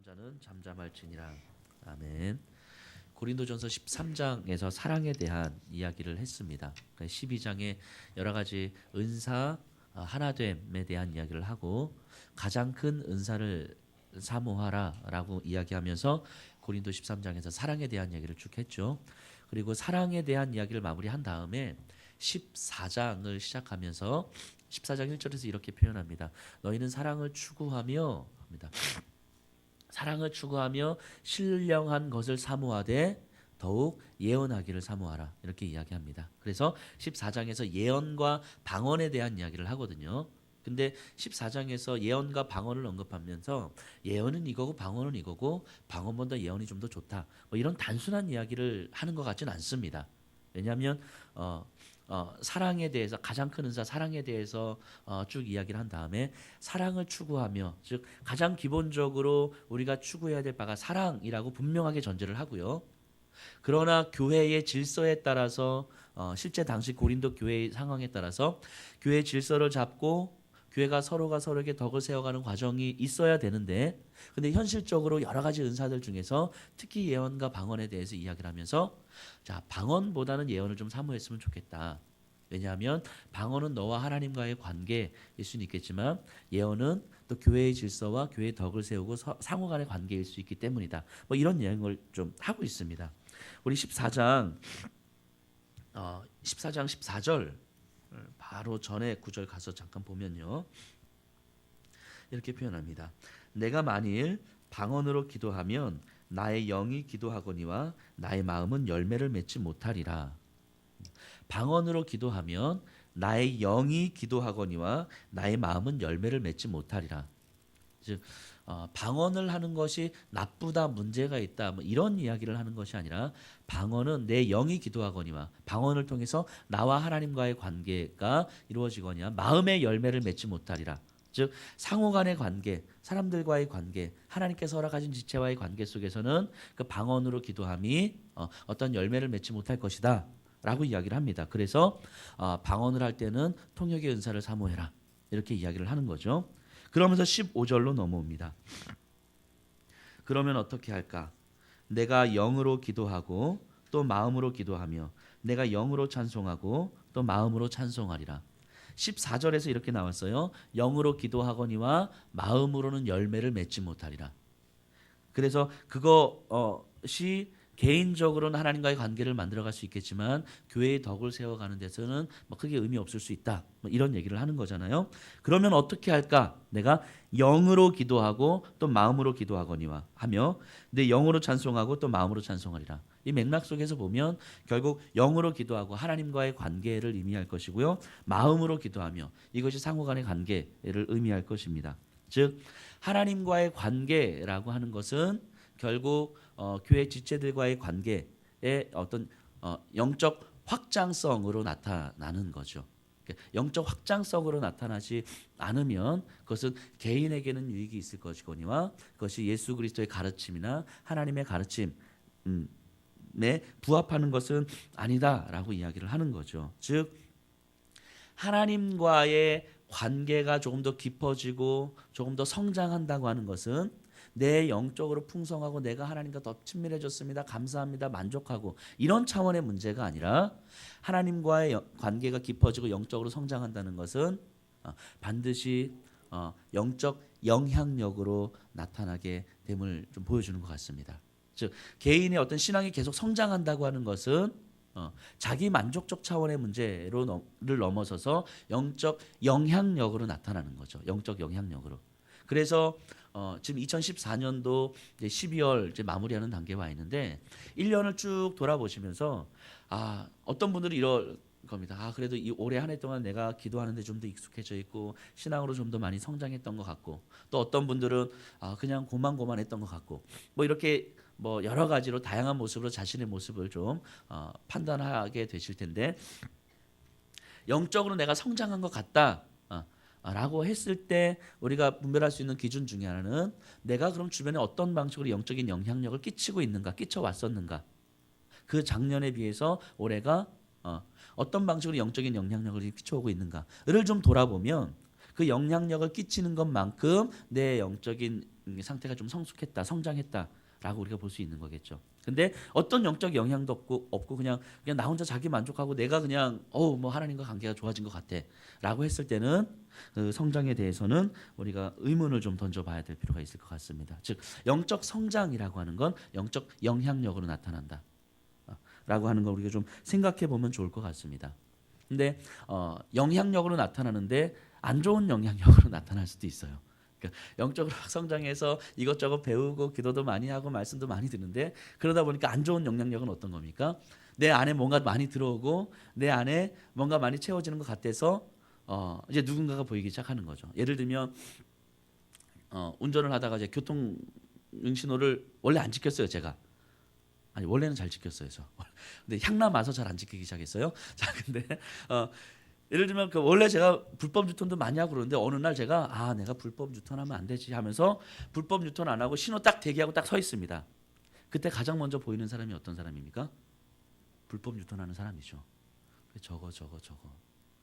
자는 잠잠할지니라. 아멘. 고린도전서 13장에서 사랑에 대한 이야기를 했습니다. 12장에 여러 가지 은사 하나됨에 대한 이야기를 하고 가장 큰 은사를 사모하라라고 이야기하면서 고린도 13장에서 사랑에 대한 이야기를 쭉 했죠. 그리고 사랑에 대한 이야기를 마무리한 다음에 14장을 시작하면서 14장 1절에서 이렇게 표현합니다. 너희는 사랑을 추구하며 합니다. 사랑을 추구하며 신령한 것을 사모하되 더욱 예언하기를 사모하라. 이렇게 이야기합니다. 그래서 14장에서 예언과 방언에 대한 이야기를 하거든요. 근데 14장에서 예언과 방언을 언급하면서 예언은 이거고 방언은 이거고 방언보다 예언이 좀 더 좋다. 뭐 이런 단순한 이야기를 하는 것 같지는 않습니다. 왜냐하면 사랑에 대해서 가장 큰 은사 사랑에 대해서 쭉 이야기를 한 다음에 사랑을 추구하며 즉 가장 기본적으로 우리가 추구해야 될 바가 사랑이라고 분명하게 전제를 하고요. 그러나 교회의 질서에 따라서 실제 당시 고린도 교회의 상황에 따라서 교회의 질서를 잡고 교회가 서로가 서로에게 덕을 세워가는 과정이 있어야 되는데 근데 현실적으로 여러 가지 은사들 중에서 특히 예언과 방언에 대해서 이야기를 하면서 자 방언보다는 예언을 좀 사모했으면 좋겠다. 왜냐하면 방언은 너와 하나님과의 관계일 수는 있겠지만 예언은 또 교회의 질서와 교회의 덕을 세우고 상호 간의 관계일 수 있기 때문이다. 뭐 이런 이야기를 좀 하고 있습니다. 우리 14장 14절 바로 전에 구절 가서 잠깐 보면요. 이렇게 표현합니다. 내가 만일 방언으로 기도하면 나의 영이 기도하거니와 나의 마음은 열매를 맺지 못하리라. 방언으로 기도하면 나의 영이 기도하거니와 나의 마음은 열매를 맺지 못하리라. 즉 방언을 하는 것이 나쁘다 문제가 있다 뭐 이런 이야기를 하는 것이 아니라 방언은 내 영이 기도하거니와 방언을 통해서 나와 하나님과의 관계가 이루어지거니와 마음의 열매를 맺지 못하리라. 즉 상호 간의 관계 사람들과의 관계 하나님께서 허락하신 지체와의 관계 속에서는 그 방언으로 기도함이 어떤 열매를 맺지 못할 것이다 라고 이야기를 합니다. 그래서 방언을 할 때는 통역의 은사를 사모해라 이렇게 이야기를 하는 거죠. 그러면서 15절로 넘어옵니다. 그러면 어떻게 할까? 내가 영으로 기도하고 또 마음으로 기도하며 내가 영으로 찬송하고 또 마음으로 찬송하리라. 14절에서 이렇게 나왔어요. 영으로 기도하거니와 마음으로는 열매를 맺지 못하리라. 그래서 그것이 개인적으로는 하나님과의 관계를 만들어갈 수 있겠지만 교회의 덕을 세워가는 데서는 뭐 크게 의미 없을 수 있다. 뭐 이런 얘기를 하는 거잖아요. 그러면 어떻게 할까? 내가 영으로 기도하고 또 마음으로 기도하거니와 하며 내 영으로 찬송하고 또 마음으로 찬송하리라. 이 맥락 속에서 보면 결국 영으로 기도하고 하나님과의 관계를 의미할 것이고요. 마음으로 기도하며 이것이 상호 간의 관계를 의미할 것입니다. 즉 하나님과의 관계라고 하는 것은 결국 교회 지체들과의 관계의 어떤 영적 확장성으로 나타나는 거죠. 영적 확장성으로 나타나지 않으면 그것은 개인에게는 유익이 있을 것이거니와 그것이 예수 그리스도의 가르침이나 하나님의 가르침에 부합하는 것은 아니다라고 이야기를 하는 거죠. 즉 하나님과의 관계가 조금 더 깊어지고 조금 더 성장한다고 하는 것은 내 영적으로 풍성하고 내가 하나님과 더 친밀해졌습니다. 감사합니다. 만족하고 이런 차원의 문제가 아니라 하나님과의 관계가 깊어지고 영적으로 성장한다는 것은 반드시 영적 영향력으로 나타나게 됨을 좀 보여주는 것 같습니다. 즉 개인의 어떤 신앙이 계속 성장한다고 하는 것은 자기 만족적 차원의 문제를 넘어서서 영적 영향력으로 나타나는 거죠. 영적 영향력으로. 그래서 지금 2014년도 이제 12월 이제 마무리하는 단계에 와 있는데 1년을 쭉 돌아보시면서 어떤 분들이 이럴 겁니다. 그래도 이 올해 한 해 동안 내가 기도하는데 좀 더 익숙해져 있고 신앙으로 좀 더 많이 성장했던 것 같고 또 어떤 분들은 그냥 고만고만했던 것 같고 뭐 이렇게 뭐 여러 가지로 다양한 모습으로 자신의 모습을 좀 판단하게 되실 텐데 영적으로 내가 성장한 것 같다. 라고 했을 때 우리가 분별할 수 있는 기준 중에 하나는 내가 그럼 주변에 어떤 방식으로 영적인 영향력을 끼치고 있는가, 끼쳐왔었는가. 그 작년에 비해서 올해가 어떤 방식으로 영적인 영향력을 끼쳐오고 있는가를 좀 돌아보면 그 영향력을 끼치는 것만큼 내 영적인 상태가 좀 성숙했다, 성장했다라고 우리가 볼 수 있는 거겠죠. 근데 어떤 영적 영향도 없고 그냥 나 혼자 자기 만족하고 내가 그냥 뭐 하나님과 관계가 좋아진 것 같아라고 했을 때는 그 성장에 대해서는 우리가 의문을 좀 던져봐야 될 필요가 있을 것 같습니다. 즉 영적 성장이라고 하는 건 영적 영향력으로 나타난다. 라고 하는 걸 우리가 좀 생각해 보면 좋을 것 같습니다. 근데 영향력으로 나타나는데 안 좋은 영향력으로 나타날 수도 있어요. 그러니까 영적으로 성장해서 이것저것 배우고 기도도 많이 하고 말씀도 많이 듣는데 그러다 보니까 안 좋은 영향력은 어떤 겁니까? 내 안에 뭔가 많이 들어오고 내 안에 뭔가 많이 채워지는 것 같아서 이제 누군가가 보이기 시작하는 거죠. 예를 들면 운전을 하다가 이제 교통 신호를 원래 안 지켰어요, 제가. 아니 원래는 잘 지켰어요, 저. 근데 향남 와서 잘 안 지키기 시작했어요. 자, 근데 예를 들면 그 원래 제가 불법 유턴도 많이 하고 그러는데 어느 날 제가 내가 불법 유턴하면 안 되지 하면서 불법 유턴 안 하고 신호 딱 대기하고 딱 서 있습니다. 그때 가장 먼저 보이는 사람이 어떤 사람입니까? 불법 유턴하는 사람이죠. 저거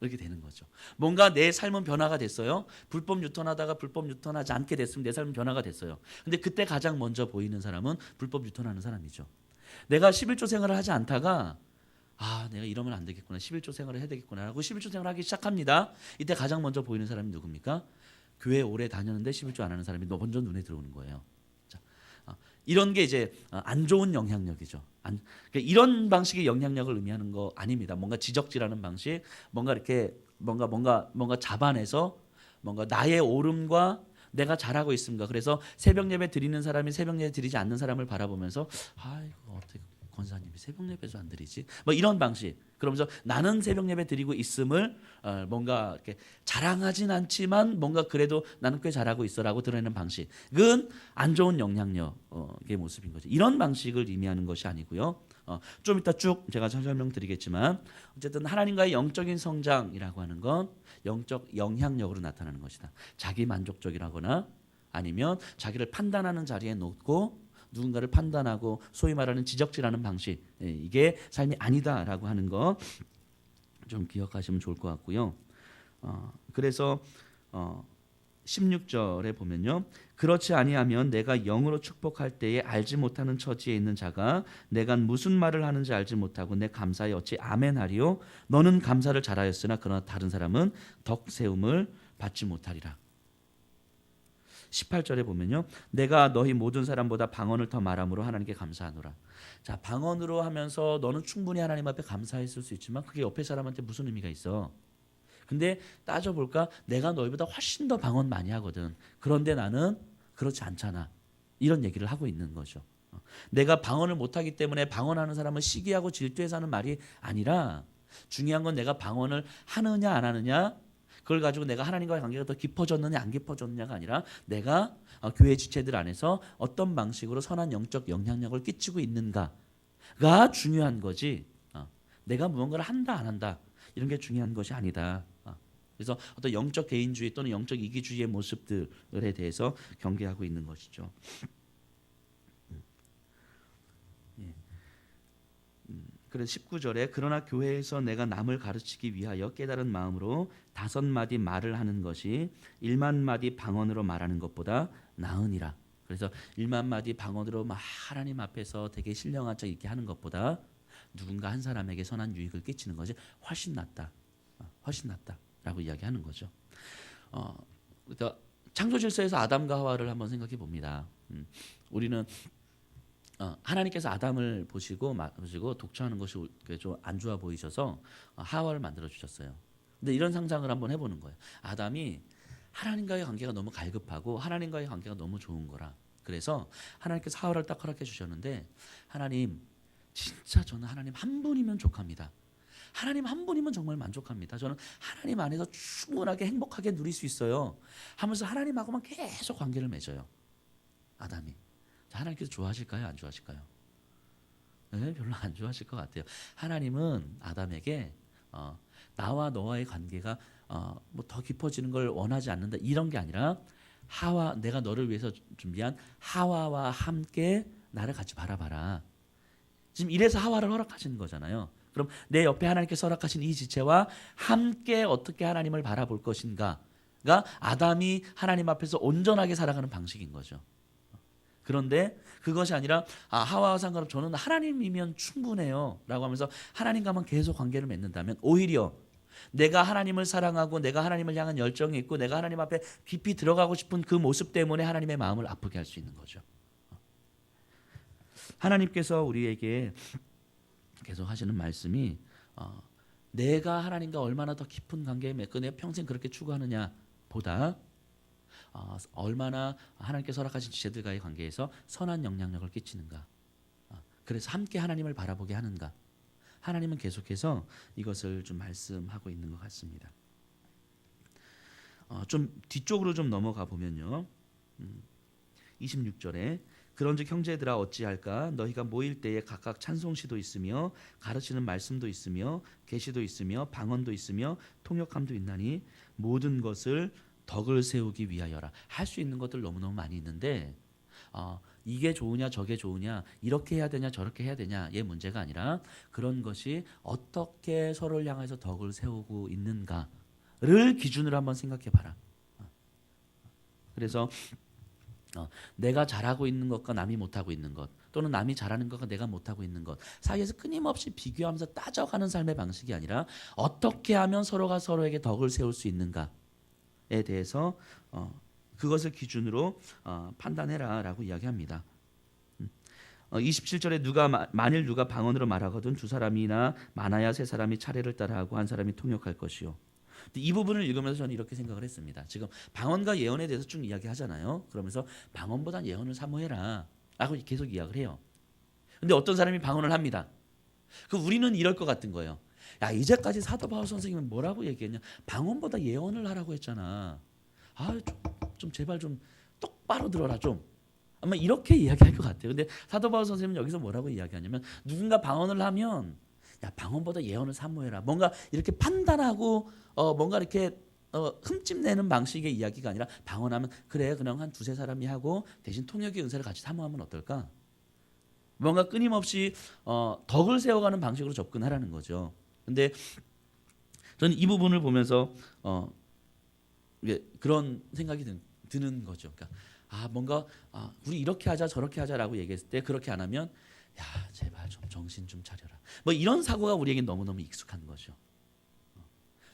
이렇게 되는 거죠. 뭔가 내 삶은 변화가 됐어요. 불법 유턴하다가 불법 유턴하지 않게 됐으면 내 삶은 변화가 됐어요. 근데 그때 가장 먼저 보이는 사람은 불법 유턴하는 사람이죠. 내가 11조 생활을 하지 않다가 내가 이러면 안 되겠구나. 11조 생활을 해야 되겠구나 하고 11조 생활을 하기 시작합니다. 이때 가장 먼저 보이는 사람이 누굽니까? 교회 오래 다녔는데 11조 안 하는 사람이 먼저 눈에 들어오는 거예요. 자, 이런 게 이제 안 좋은 영향력이죠. 그러니까 이런 방식의 영향력을 의미하는 거 아닙니다. 뭔가 지적질하는 방식, 뭔가 이렇게 뭔가 잡아내서 뭔가 나의 옳음과 내가 잘하고 있습니다. 그래서 새벽 예배 드리는 사람이 새벽 예배 드리지 않는 사람을 바라보면서 이거 어떻게 권사님이 새벽 예배도 안 드리지? 뭐 이런 방식. 그러면서 나는 새벽 예배 드리고 있음을 뭔가 이렇게 자랑하진 않지만 뭔가 그래도 나는 꽤 잘하고 있어라고 드러내는 방식은 안 좋은 영향력의 모습인 거죠. 이런 방식을 의미하는 것이 아니고요. 좀 이따 쭉 제가 설명드리겠지만 어쨌든 하나님과의 영적인 성장이라고 하는 건 영적 영향력으로 나타나는 것이다. 자기 만족적이라거나 아니면 자기를 판단하는 자리에 놓고 누군가를 판단하고 소위 말하는 지적질하는 방식, 이게 삶이 아니다라고 하는 거 좀 기억하시면 좋을 것 같고요. 그래서 16절에 보면요, 그렇지 아니하면 내가 영으로 축복할 때에 알지 못하는 처지에 있는 자가 내가 무슨 말을 하는지 알지 못하고 내 감사에 어찌 아멘하리요? 너는 감사를 잘하였으나 그러나 다른 사람은 덕 세움을 받지 못하리라. 18절에 보면요, 내가 너희 모든 사람보다 방언을 더 말함으로 하나님께 감사하노라. 자, 방언으로 하면서 너는 충분히 하나님 앞에 감사했을 수 있지만 그게 옆에 사람한테 무슨 의미가 있어? 근데 따져볼까? 내가 너희보다 훨씬 더 방언 많이 하거든. 그런데 나는 그렇지 않잖아. 이런 얘기를 하고 있는 거죠. 내가 방언을 못하기 때문에 방언하는 사람은 시기하고 질투해서 하는 말이 아니라 중요한 건 내가 방언을 하느냐 안 하느냐, 그걸 가지고 내가 하나님과의 관계가 더 깊어졌느냐 안 깊어졌느냐가 아니라 내가 교회 지체들 안에서 어떤 방식으로 선한 영적 영향력을 끼치고 있는가가 중요한 거지. 내가 무언가를 한다 안 한다 이런 게 중요한 것이 아니다. 그래서 어떤 영적 개인주의 또는 영적 이기주의의 모습들에 대해서 경계하고 있는 것이죠. 그래서 19절에 그러나 교회에서 내가 남을 가르치기 위하여 깨달은 마음으로 5마디 말을 하는 것이 1만 마디 방언으로 말하는 것보다 나으니라. 그래서 1만 마디 방언으로 막 하나님 앞에서 되게 신령한 척 이렇게 하는 것보다 누군가 한 사람에게 선한 유익을 끼치는 것이 훨씬 낫다. 훨씬 낫다라고 이야기하는 거죠. 그러니까 창조 질서에서 아담과 하와를 한번 생각해 봅니다. 우리는 하나님께서 아담을 보시고 독처하는 것이 좀 안 좋아 보이셔서 하와를 만들어 주셨어요. 근데 이런 상상을 한번 해보는 거예요. 아담이 하나님과의 관계가 너무 갈급하고 하나님과의 관계가 너무 좋은 거라. 그래서 하나님께서 하와를 딱 허락해 주셨는데, 하나님 진짜 저는 하나님 한 분이면 족합니다. 하나님 한 분이면 정말 만족합니다. 저는 하나님 안에서 충분하게 행복하게 누릴 수 있어요 하면서 하나님하고만 계속 관계를 맺어요. 아담이. 하나님께서 좋아하실까요? 안 좋아하실까요? 네, 별로 안 좋아하실 것 같아요. 하나님은 아담에게 나와 너와의 관계가 뭐 더 깊어지는 걸 원하지 않는다 이런 게 아니라 하와, 내가 너를 위해서 준비한 하와와 함께 나를 같이 바라봐라. 지금 이래서 하와를 허락하시는 거잖아요. 그럼 내 옆에 하나님께서 허락하신 이 지체와 함께 어떻게 하나님을 바라볼 것인가가 아담이 하나님 앞에서 온전하게 살아가는 방식인 거죠. 그런데 그것이 아니라 하와와 상관없이 저는 하나님이면 충분해요 라고 하면서 하나님과만 계속 관계를 맺는다면 오히려 내가 하나님을 사랑하고 내가 하나님을 향한 열정이 있고 내가 하나님 앞에 깊이 들어가고 싶은 그 모습 때문에 하나님의 마음을 아프게 할 수 있는 거죠. 하나님께서 우리에게 계속 하시는 말씀이 내가 하나님과 얼마나 더 깊은 관계에 맺고 내가 평생 그렇게 추구하느냐 보다 얼마나 하나님께서 허락하신 지체들과의 관계에서 선한 영향력을 끼치는가, 그래서 함께 하나님을 바라보게 하는가, 하나님은 계속해서 이것을 좀 말씀하고 있는 것 같습니다. 좀 뒤쪽으로 좀 넘어가 보면요, 26절에 그런즉 형제들아 어찌할까 너희가 모일 때에 각각 찬송시도 있으며 가르치는 말씀도 있으며 계시도 있으며 방언도 있으며 통역함도 있나니 모든 것을 덕을 세우기 위하여라. 할 수 있는 것들 너무너무 많이 있는데 이게 좋으냐 저게 좋으냐 이렇게 해야 되냐 저렇게 해야 되냐의 문제가 아니라 그런 것이 어떻게 서로를 향해서 덕을 세우고 있는가를 기준으로 한번 생각해 봐라. 그래서 내가 잘하고 있는 것과 남이 못하고 있는 것, 또는 남이 잘하는 것과 내가 못하고 있는 것 사이에서 끊임없이 비교하면서 따져가는 삶의 방식이 아니라 어떻게 하면 서로가 서로에게 덕을 세울 수 있는가에 대해서 그것을 기준으로 판단해라라고 이야기합니다. 27절에 만일 누가 방언으로 말하거든 두 사람이나 많아야 세 사람이 차례를 따라하고 한 사람이 통역할 것이요. 이 부분을 읽으면서 저는 이렇게 생각을 했습니다. 지금 방언과 예언에 대해서 쭉 이야기하잖아요. 그러면서 방언보단 예언을 사모해라 라고 계속 이야기를 해요. 근데 어떤 사람이 방언을 합니다. 우리는 이럴 것 같은 거예요. 야, 이제까지 사도 바울 선생님은 뭐라고 얘기했냐, 방언보다 예언을 하라고 했잖아. 좀 제발 좀 똑바로 들어라 좀, 아마 이렇게 이야기할 것 같아요. 근데 사도 바울 선생님은 여기서 뭐라고 이야기하냐면 누군가 방언을 하면 야, 방언보다 예언을 사모해라, 뭔가 이렇게 판단하고 뭔가 이렇게 흠집내는 방식의 이야기가 아니라 방언하면 그래 그냥 한 두세 사람이 하고 대신 통역의 은사를 같이 사모하면 어떨까, 뭔가 끊임없이 덕을 세워가는 방식으로 접근하라는 거죠. 근데 저는 이 부분을 보면서 그런 생각이 드는 거죠. 그러니까 뭔가 우리 이렇게 하자 저렇게 하자라고 얘기했을 때 그렇게 안 하면 야 제발 좀 정신 좀 차려라, 뭐 이런 사고가 우리에게 너무너무 익숙한 거죠.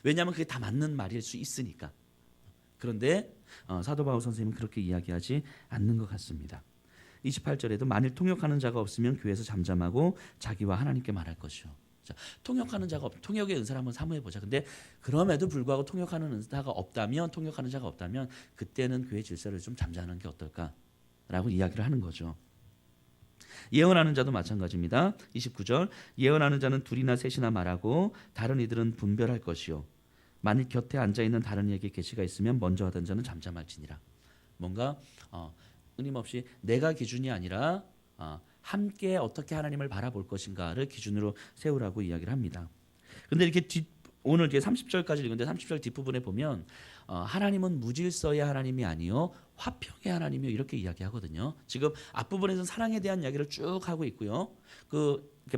왜냐하면 그게 다 맞는 말일 수 있으니까. 그런데 사도 바울 선생님은 그렇게 이야기하지 않는 것 같습니다. 28절에도 만일 통역하는 자가 없으면 교회에서 잠잠하고 자기와 하나님께 말할 것이요. 자, 통역하는 자가 통역의 은사를 한번 사모해 보자. 근데 그럼에도 불구하고 통역하는 은사가 없다면, 통역하는 자가 없다면 그때는 교회 질서를 좀 잠잠하는 게 어떨까라고 이야기를 하는 거죠. 예언하는 자도 마찬가지입니다. 29절 예언하는 자는 둘이나 셋이나 말하고 다른 이들은 분별할 것이요. 만일 곁에 앉아있는 다른 이에게 계시가 있으면 먼저 하던 자는 잠잠할지니라. 뭔가 끊임없이 내가 기준이 아니라 함께 어떻게 하나님을 바라볼 것인가를 기준으로 세우라고 이야기를 합니다. 그런데 이렇게 오늘 이제 30절까지 읽는데 30절 뒷부분에 보면 하나님은 무질서의 하나님이 아니요 화평의 하나님이요 이렇게 이야기하거든요. 지금 앞부분에서는 사랑에 대한 이야기를 쭉 하고 있고요.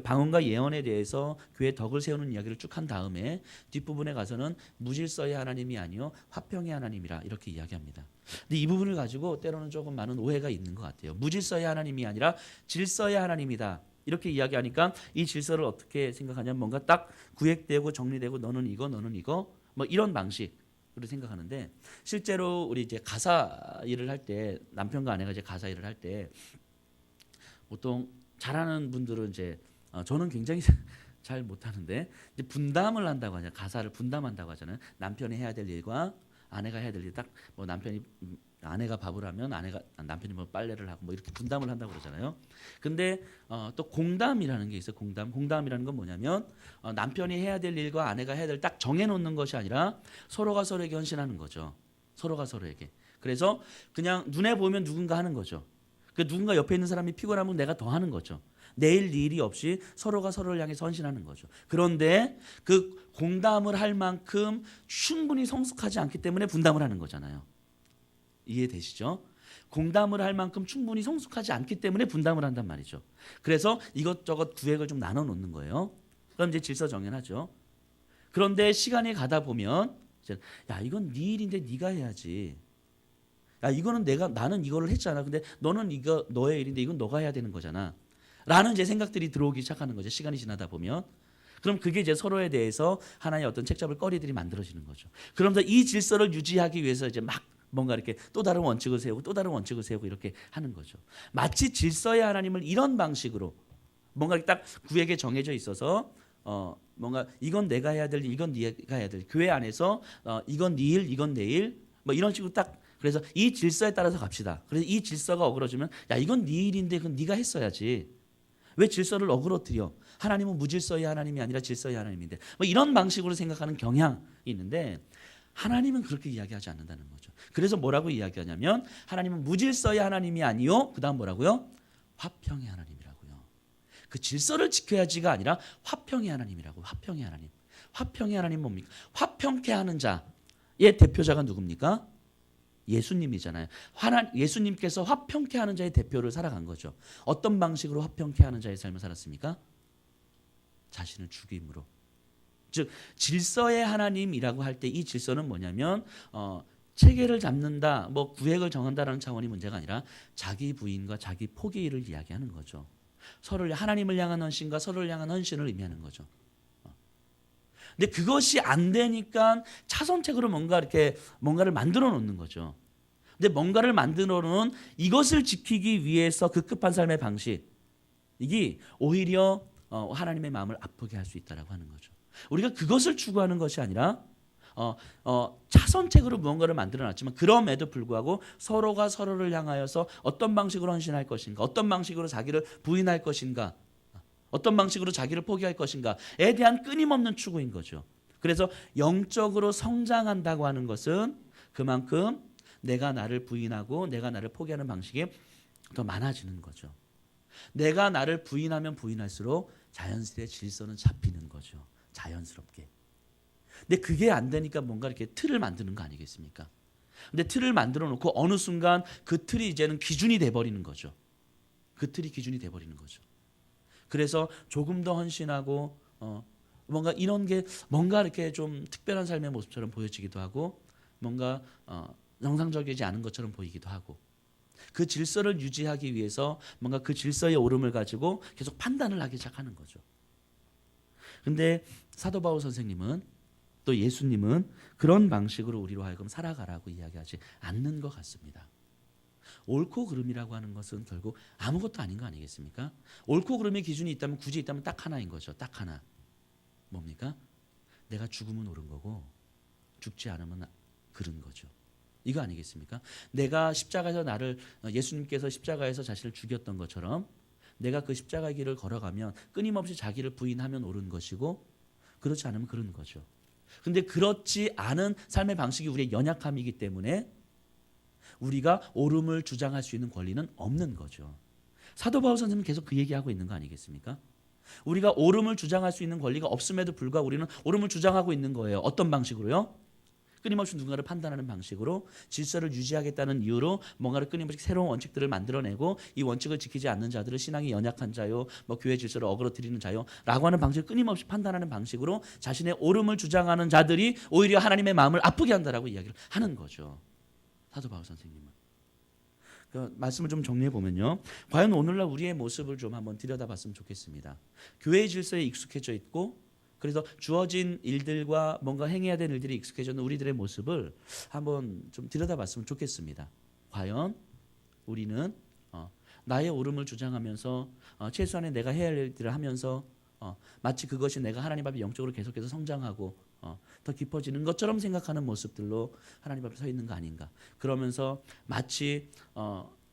방언과 예언에 대해서 교회 덕을 세우는 이야기를 쭉 한 다음에 뒷부분에 가서는 무질서의 하나님이 아니요 화평의 하나님이라 이렇게 이야기합니다. 근데 이 부분을 가지고 때로는 조금 많은 오해가 있는 것 같아요. 무질서의 하나님이 아니라 질서의 하나님이다 이렇게 이야기하니까 이 질서를 어떻게 생각하냐면 뭔가 딱 구획되고 정리되고 너는 이거 너는 이거 뭐 이런 방식으로 생각하는데, 실제로 우리 이제 가사 일을 할 때 남편과 아내가 이제 가사 일을 할 때 보통 잘하는 분들은 이제 저는 굉장히 잘 못하는데 이제 분담을 한다고 하잖아요. 가사를 분담한다고 하잖아요. 남편이 해야 될 일과 아내가 해야 될 일, 딱 뭐 아내가 밥을 하면 남편이 뭐 빨래를 하고 뭐 이렇게 분담을 한다고 그러잖아요. 근데 또 공담이라는 게 있어요. 공담이라는 건 뭐냐면 남편이 해야 될 일과 아내가 해야 될 딱 정해놓는 것이 아니라 서로가 서로에게 헌신하는 거죠. 서로가 서로에게. 그래서 그냥 눈에 보면 누군가 하는 거죠. 그 누군가 옆에 있는 사람이 피곤하면 내가 더 하는 거죠. 내일 일이 없이 서로가 서로를 향해서 헌신하는 거죠. 그런데 그 공담을 할 만큼 충분히 성숙하지 않기 때문에 분담을 하는 거잖아요. 이해되시죠? 공담을 할 만큼 충분히 성숙하지 않기 때문에 분담을 한단 말이죠. 그래서 이것저것 구획을 좀 나눠 놓는 거예요. 그럼 이제 질서 정연하죠. 그런데 시간이 가다 보면 야, 이건 네 일인데 네가 해야지. 야, 이거는 나는 이거를 했잖아. 근데 너는 이거 너의 일인데 이건 너가 해야 되는 거잖아. 라는 이제 생각들이 들어오기 시작하는 거죠. 시간이 지나다 보면. 그럼 그게 이제 서로에 대해서 하나의 어떤 책잡을 거리들이 만들어지는 거죠. 그러면서 이 질서를 유지하기 위해서 이제 막 뭔가 이렇게 또 다른 원칙을 세우고 또 다른 원칙을 세우고 이렇게 하는 거죠. 마치 질서의 하나님을 이런 방식으로 뭔가 딱 구에게 정해져 있어서 뭔가 이건 내가 해야 될 일, 이건 네가 해야 될 일. 교회 안에서 이건 네 일, 이건 내 일, 뭐 이런 식으로 딱 그래서 이 질서에 따라서 갑시다. 그래서 이 질서가 어그러지면 야 이건 네 일인데 그건 네가 했어야지. 왜 질서를 어그러뜨려? 하나님은 무질서의 하나님이 아니라 질서의 하나님인데 뭐 이런 방식으로 생각하는 경향이 있는데 하나님은 그렇게 이야기하지 않는다는 거죠. 그래서 뭐라고 이야기하냐면 하나님은 무질서의 하나님이 아니요. 그다음 뭐라고요? 화평의 하나님이라고요. 그 질서를 지켜야지가 아니라 화평의 하나님이라고. 화평의 하나님. 화평의 하나님 뭡니까? 화평케 하는 자의 대표자가 누굽니까? 예수님이잖아요. 예수님께서 화평케 하는 자의 대표를 살아간 거죠. 어떤 방식으로 화평케 하는 자의 삶을 살았습니까? 자신을 죽임으로. 즉 질서의 하나님이라고 할 때 이 질서는 뭐냐면 체계를 잡는다, 뭐 구획을 정한다라는 차원이 문제가 아니라 자기 부인과 자기 포기를 이야기하는 거죠. 서로를 하나님을 향한 헌신과 서로를 향한 헌신을 의미하는 거죠. 근데 그것이 안 되니까 차선책으로 뭔가를 만들어 놓는 거죠. 근데 뭔가를 만들어 놓은 이것을 지키기 위해서 급급한 삶의 방식 이게 오히려 하나님의 마음을 아프게 할 수 있다라고 하는 거죠. 우리가 그것을 추구하는 것이 아니라 차선책으로 무언가를 만들어 놨지만 그럼에도 불구하고 서로가 서로를 향하여서 어떤 방식으로 헌신할 것인가, 어떤 방식으로 자기를 부인할 것인가, 어떤 방식으로 자기를 포기할 것인가에 대한 끊임없는 추구인 거죠. 그래서 영적으로 성장한다고 하는 것은 그만큼 내가 나를 부인하고 내가 나를 포기하는 방식이 더 많아지는 거죠. 내가 나를 부인하면 부인할수록 자연스레 질서는 잡히는 거죠. 자연스럽게. 근데 그게 안 되니까 뭔가 이렇게 틀을 만드는 거 아니겠습니까? 근데 틀을 만들어 놓고 어느 순간 그 틀이 이제는 기준이 돼 버리는 거죠. 그 틀이 기준이 돼 버리는 거죠. 그래서 조금 더 헌신하고 뭔가 이런 게 뭔가 이렇게 좀 특별한 삶의 모습처럼 보여지기도 하고 뭔가 정상적이지 않은 것처럼 보이기도 하고 그 질서를 유지하기 위해서 뭔가 그 질서의 오름을 가지고 계속 판단을 하기 시작하는 거죠. 근데 사도 바울 선생님은 또 예수님은 그런 방식으로 우리로 하여금 살아가라고 이야기하지 않는 것 같습니다. 옳고 그름이라고 하는 것은 결국 아무것도 아닌 거 아니겠습니까? 옳고 그름의 기준이 있다면 굳이 있다면 딱 하나인 거죠. 딱 하나. 뭡니까? 내가 죽으면 옳은 거고 죽지 않으면 그른 거죠. 이거 아니겠습니까? 내가 십자가에서 예수님께서 십자가에서 자신을 죽였던 것처럼 내가 그 십자가의 길을 걸어가면 끊임없이 자기를 부인하면 옳은 것이고 그렇지 않으면 그른 거죠. 근데 그렇지 않은 삶의 방식이 우리의 연약함이기 때문에 우리가 옳음을 주장할 수 있는 권리는 없는 거죠. 사도 바울 선생님은 계속 그 얘기하고 있는 거 아니겠습니까? 우리가 옳음을 주장할 수 있는 권리가 없음에도 불구하고 우리는 옳음을 주장하고 있는 거예요. 어떤 방식으로요? 끊임없이 누군가를 판단하는 방식으로 질서를 유지하겠다는 이유로 뭔가를 끊임없이 새로운 원칙들을 만들어내고 이 원칙을 지키지 않는 자들을 신앙이 연약한 자요, 뭐 교회 질서를 어그러뜨리는 자요라고 하는 방식을 끊임없이 판단하는 방식으로 자신의 옳음을 주장하는 자들이 오히려 하나님의 마음을 아프게 한다라고 이야기를 하는 거죠. 사도 바울 선생님은. 그 말씀을 좀 정리해 보면요. 과연 오늘날 우리의 모습을 좀 한번 들여다봤으면 좋겠습니다. 교회의 질서에 익숙해져 있고 그래서 주어진 일들과 뭔가 행해야 되는 일들이 익숙해져 있는 우리들의 모습을 한번 좀 들여다봤으면 좋겠습니다. 과연 우리는 나의 옳음을 주장하면서 최소한의 내가 해야 할 일들을 하면서 마치 그것이 내가 하나님 앞에 영적으로 계속해서 성장하고 더 깊어지는 것처럼 생각하는 모습들로 하나님 앞에 서 있는 거 아닌가. 그러면서 마치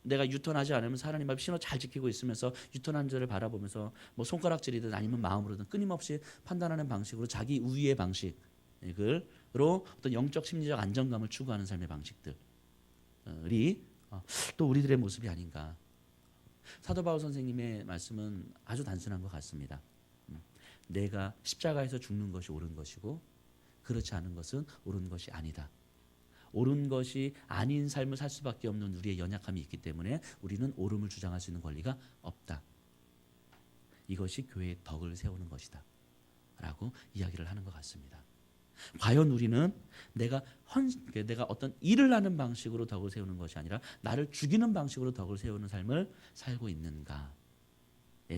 내가 유턴하지 않으면 하나님 앞에 신호 잘 지키고 있으면서 유턴한 자를 바라보면서 뭐 손가락질이든 아니면 마음으로든 끊임없이 판단하는 방식으로 자기 우위의 방식으로 어떤 영적 심리적 안정감을 추구하는 삶의 방식들이 또 우리들의 모습이 아닌가. 사도 바울 선생님의 말씀은 아주 단순한 것 같습니다. 내가 십자가에서 죽는 것이 옳은 것이고 그렇지 않은 것은 옳은 것이 아니다. 옳은 것이 아닌 삶을 살 수밖에 없는 우리의 연약함이 있기 때문에 우리는 옳음을 주장할 수 있는 권리가 없다. 이것이 교회의 덕을 세우는 것이다 라고 이야기를 하는 것 같습니다. 과연 우리는 내가 어떤 일을 하는 방식으로 덕을 세우는 것이 아니라 나를 죽이는 방식으로 덕을 세우는 삶을 살고 있는가에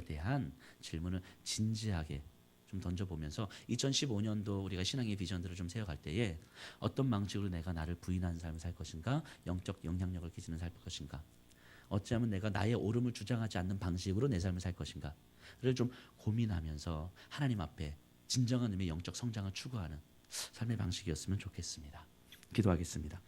대한 질문을 진지하게 좀 던져보면서 2015년도 우리가 신앙의 비전들을 좀 세워갈 때에 어떤 방식으로 내가 나를 부인하는 삶을 살 것인가, 영적 영향력을 끼치는 살 것인가, 어찌하면 내가 나의 옳음을 주장하지 않는 방식으로 내 삶을 살 것인가를 좀 고민하면서 하나님 앞에 진정한 의미의 영적 성장을 추구하는 삶의 방식이었으면 좋겠습니다. 기도하겠습니다.